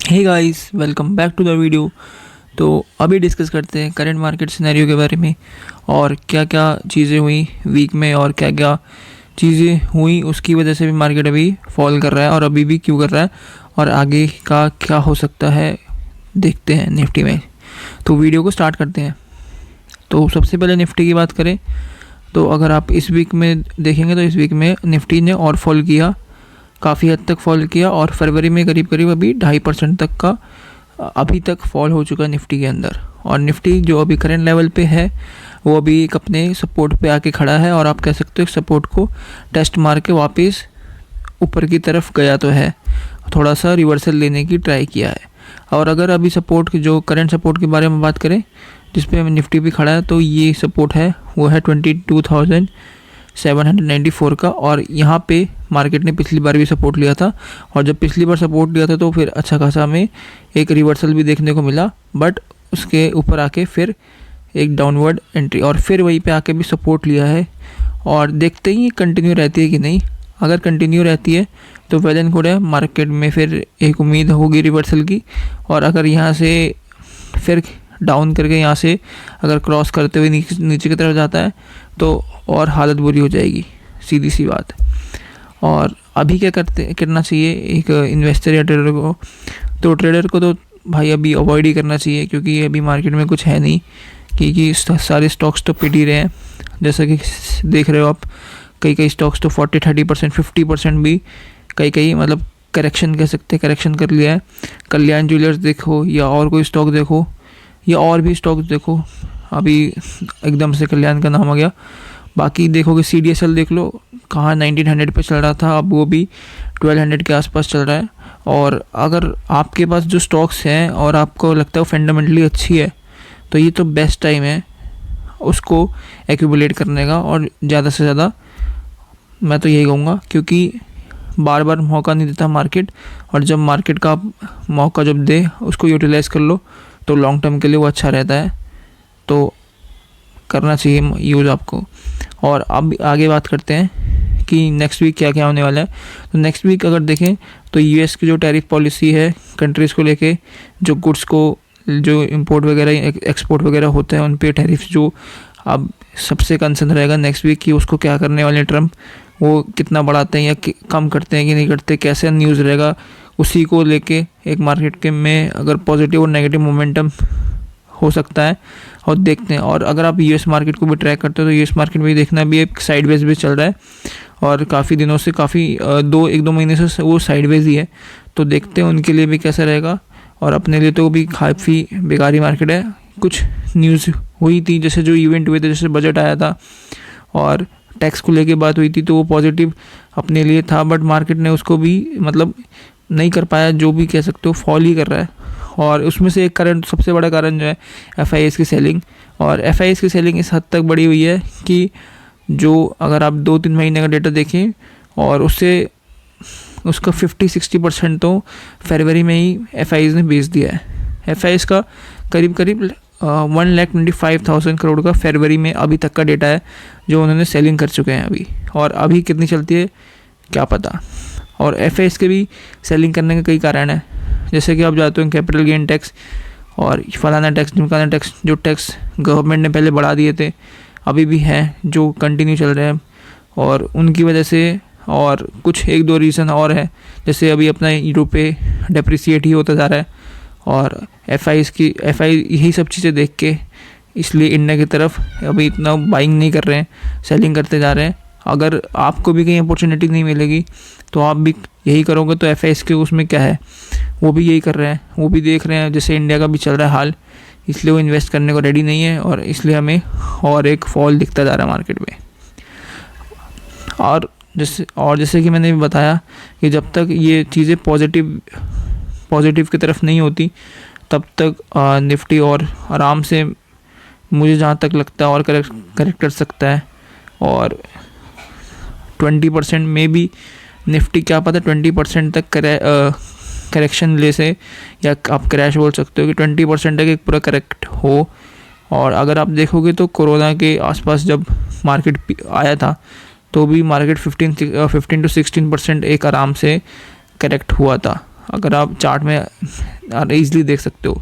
Hey guys, welcome back to the video. तो अभी discuss करते हैं करंट मार्केट सिनेरियो के बारे में और क्या क्या चीज़ें हुई वीक में और क्या क्या चीज़ें हुई उसकी वजह से भी मार्केट अभी फॉल कर रहा है और अभी भी क्यों कर रहा है और आगे का क्या हो सकता है देखते हैं निफ्टी में। तो वीडियो को स्टार्ट करते हैं। तो सबसे पहले निफ्टी की बात करें तो अगर आप इस वीक में देखेंगे तो इस वीक में निफ्टी ने और फॉल किया, काफ़ी हद तक फॉल किया और फरवरी में करीब करीब अभी 2.5% तक का अभी तक फॉल हो चुका है निफ्टी के अंदर। और निफ्टी जो अभी करंट लेवल पे है वो अभी एक अपने सपोर्ट पे आके खड़ा है और आप कह सकते हो सपोर्ट को टेस्ट मार के वापस ऊपर की तरफ गया तो है, थोड़ा सा रिवर्सल लेने की ट्राई किया है। और अगर अभी सपोर्ट जो करंट सपोर्ट के बारे में बात करें जिस पे निफ्टी भी खड़ा है तो ये सपोर्ट है वो है 22,794 का। और यहाँ पे मार्केट ने पिछली बार भी सपोर्ट लिया था और जब पिछली बार सपोर्ट लिया था तो फिर अच्छा खासा हमें एक रिवर्सल भी देखने को मिला, बट उसके ऊपर आके फिर एक डाउनवर्ड एंट्री और फिर वहीं पे आके भी सपोर्ट लिया है। और देखते ही कंटिन्यू रहती है कि नहीं। अगर कंटिन्यू रहती है तो वेल एंड गुड है, मार्केट में फिर एक उम्मीद होगी रिवर्सल की। और अगर यहाँ से फिर डाउन करके यहाँ से अगर क्रॉस करते हुए नीचे की तरफ जाता है तो और हालत बुरी हो जाएगी, सीधी सी बात। और अभी क्या करना चाहिए एक इन्वेस्टर या ट्रेडर को, तो ट्रेडर को तो भाई अभी अवॉइड ही करना चाहिए क्योंकि अभी मार्केट में कुछ है नहीं, क्योंकि सारे स्टॉक्स तो पिट ही रहे हैं। जैसा कि देख रहे हो आप, कई स्टॉक्स तो 40-30% 50% भी कई मतलब करेक्शन कह सकते हैं, करेक्शन कर लिया है। कल्याण ज्वेलर्स देखो या और कोई स्टॉक देखो या और भी स्टॉक्स देखो, अभी एकदम से कल्याण का नाम आ गया। बाकी देखोगे CDSL देख लो, कहाँ 1900 पे चल रहा था, अब वो भी 1200 के आसपास चल रहा है। और अगर आपके पास जो स्टॉक्स हैं और आपको लगता है वो फंडामेंटली अच्छी है तो ये तो बेस्ट टाइम है उसको एक्यूमुलेट करने का। और ज़्यादा से ज़्यादा मैं तो यही कहूँगा, क्योंकि बार बार मौका नहीं देता मार्केट, और जब मार्केट का मौका जब दे उसको यूटिलाइज़ कर लो तो लॉन्ग टर्म के लिए वो अच्छा रहता है। तो करना चाहिए यूज़ आपको। और अब आगे बात करते हैं कि नेक्स्ट वीक क्या क्या होने वाला है। तो नेक्स्ट वीक अगर देखें तो US की जो टैरिफ पॉलिसी है कंट्रीज़ को लेके, जो गुड्स को जो इंपोर्ट वगैरह एक्सपोर्ट वगैरह होते हैं उन पे टैरिफ, जो अब सबसे कंसर्न रहेगा नेक्स्ट वीक कि उसको क्या करने वाले ट्रम्प, वो कितना बढ़ाते हैं या कम करते हैं कि नहीं करते, कैसे न्यूज़ रहेगा, उसी को लेके एक मार्केट के में अगर पॉजिटिव और नेगेटिव मोमेंटम हो सकता है। और देखते हैं। और अगर आप US मार्केट को भी ट्रैक करते हो तो US मार्केट में भी देखना भी एक साइडवेज भी चल रहा है और काफ़ी दिनों से एक दो महीने से वो साइडवेज ही है। तो देखते हैं उनके लिए भी कैसा रहेगा। और अपने लिए तो भी काफ़ी बेकारी मार्केट है। कुछ न्यूज़ हुई थी, जैसे जो इवेंट हुए थे, जैसे बजट आया था और टैक्स को लेके बात हुई थी, तो वो पॉजिटिव अपने लिए था, बट मार्केट ने उसको भी मतलब नहीं कर पाया, जो भी कह सकते हो फॉल ही कर रहा है। और उसमें से एक कारण, सबसे बड़ा कारण जो है FIS की सेलिंग। और FIS की सेलिंग इस हद तक बढ़ी हुई है कि जो अगर आप 2-3 महीने का डेटा देखें और उसका 50-60% तो फरवरी में ही FIS ने बेच दिया है। FIS का करीब 1,25,000 करोड़ का फरवरी में अभी तक का डेटा है जो उन्होंने सेलिंग कर चुके हैं अभी। और अभी कितनी चलती है क्या पता। और FIS के भी सेलिंग करने के कई कारण हैं, जैसे कि आप जाते हो कैपिटल गेन टैक्स और फलाना टैक्स ढिमकाना टैक्स, जो टैक्स गवर्नमेंट ने पहले बढ़ा दिए थे अभी भी हैं जो कंटिन्यू चल रहे हैं और उनकी वजह से। और कुछ 1-2 रीज़न और है, जैसे अभी अपना रुपये डेप्रिसिएट ही होता जा रहा है और FIS यही सब चीज़ें देख के इसलिए इंडिया की तरफ अभी इतना बाइंग नहीं कर रहे हैं, सेलिंग करते जा रहे हैं। अगर आपको भी कहीं अपॉर्चुनिटी नहीं मिलेगी तो आप भी यही करोगे, तो FIS के उसमें क्या है, वो भी यही कर रहे हैं, वो भी देख रहे हैं जैसे इंडिया का भी चल रहा है हाल, इसलिए वो इन्वेस्ट करने को रेडी नहीं है और इसलिए हमें और एक फॉल दिखता जा रहा है मार्केट में। और जैसे कि मैंने भी बताया कि जब तक ये चीज़ें पॉजिटिव की तरफ नहीं होती तब तक निफ्टी और आराम से, मुझे जहाँ तक लगता है, और करेक्ट कर सकता है। और 20% में भी निफ्टी, क्या पता 20% तक करेक्शन ले से, या आप क्रैश बोल सकते हो कि 20% तक एक पूरा करेक्ट हो। और अगर आप देखोगे तो कोरोना के आसपास जब मार्केट आया था तो भी मार्केट 15 to 16% एक आराम से करेक्ट हुआ था। अगर आप चार्ट में ईज़िली देख सकते हो।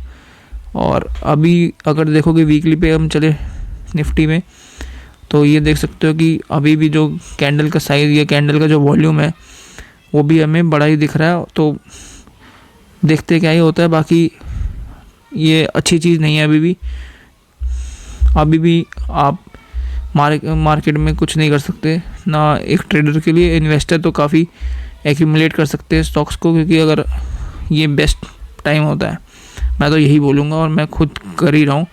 और अभी अगर देखोगे वीकली पे हम चले निफ्टी में, तो ये देख सकते हो कि अभी भी जो कैंडल का साइज़ या कैंडल का जो वॉल्यूम है वो भी हमें बड़ा ही दिख रहा है। तो देखते क्या ही होता है, बाकी ये अच्छी चीज़ नहीं है। अभी भी आप मार्केट में कुछ नहीं कर सकते ना। एक ट्रेडर के लिए, इन्वेस्टर तो काफ़ी एक्यूमुलेट कर सकते हैं स्टॉक्स को, क्योंकि अगर ये बेस्ट टाइम होता है, मैं तो यही बोलूँगा और मैं खुद कर ही रहा हूँ।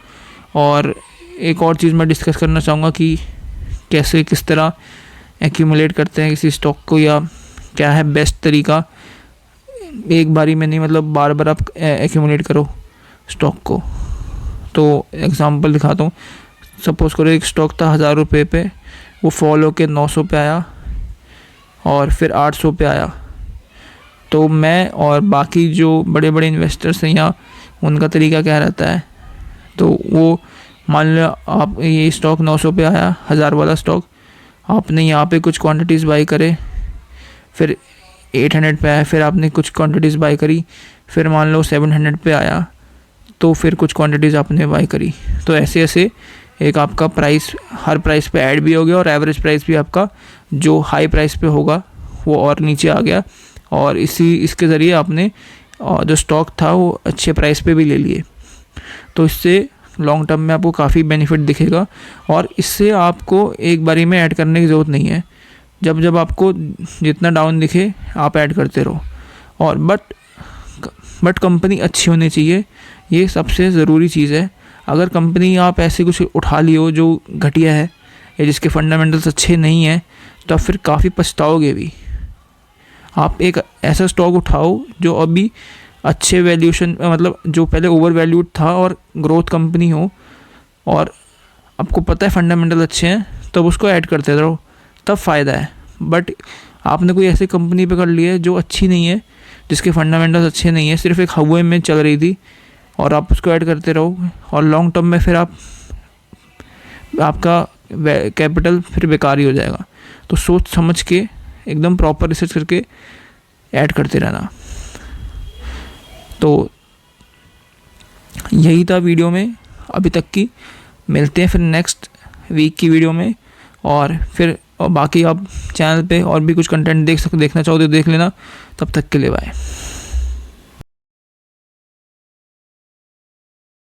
और एक और चीज़ मैं डिस्कस करना चाहूँगा कि कैसे किस तरह एक्यूमुलेट करते हैं किसी स्टॉक को, या क्या है बेस्ट तरीका। एक बारी में नहीं, मतलब बार बार आप एक्यूमुलेट करो स्टॉक को। तो एग्जांपल दिखाता हूँ। सपोज़ करो एक स्टॉक था 1000 रुपये पे, वो फॉल होके 900 पे आया और फिर 800 पे आया। तो मैं और बाकी जो बड़े बड़े इन्वेस्टर्स हैं यहाँ, उनका तरीका क्या रहता है, तो वो मान लो आप ये स्टॉक 900 पे आया, 1000 वाला स्टॉक, आपने यहाँ पे कुछ क्वांटिटीज़ बाई करे, फिर 800 पे आया, फिर आपने कुछ क्वांटिटीज़ बाई करी, फिर मान लो 700 पे आया, तो फिर कुछ क्वांटिटीज़ आपने बाई करी। तो ऐसे ऐसे एक आपका प्राइस हर प्राइस पे ऐड भी हो गया, और एवरेज प्राइस भी आपका जो हाई प्राइस पे होगा वो और नीचे आ गया, और इसके ज़रिए आपने जो स्टॉक था वो अच्छे प्राइस पे भी ले लिए। तो इससे लॉन्ग टर्म में आपको काफ़ी बेनिफिट दिखेगा, और इससे आपको एक बारी में ऐड करने की ज़रूरत नहीं है। जब जब आपको जितना डाउन दिखे आप ऐड करते रहो। और बट कंपनी अच्छी होनी चाहिए, ये सबसे ज़रूरी चीज़ है। अगर कंपनी आप ऐसे कुछ उठा ली हो जो घटिया है या जिसके फंडामेंटल्स अच्छे नहीं हैं, तो आप फिर काफ़ी पछताओगे भी। आप एक ऐसा स्टॉक उठाओ जो अभी अच्छे वैल्यूएशन, मतलब जो पहले ओवर वैल्यूड था और ग्रोथ कंपनी हो, और आपको पता है फंडामेंटल अच्छे हैं, तब उसको ऐड करते रहो, तब फ़ायदा है। बट आपने कोई ऐसी कंपनी पे कर लिया है जो अच्छी नहीं है, जिसके फंडामेंटल्स अच्छे नहीं है, सिर्फ एक हवा में चल रही थी, और आप उसको ऐड करते रहो, और लॉन्ग टर्म में फिर आपका कैपिटल फिर बेकार ही हो जाएगा। तो सोच समझ के एकदम प्रॉपर रिसर्च करके ऐड करते रहना। तो यही था वीडियो में अभी तक की। मिलते हैं फिर नेक्स्ट वीक की वीडियो में, और फिर बाकी आप चैनल पे और भी कुछ कंटेंट देखना चाहो तो देख लेना। तब तक के लिए बाय।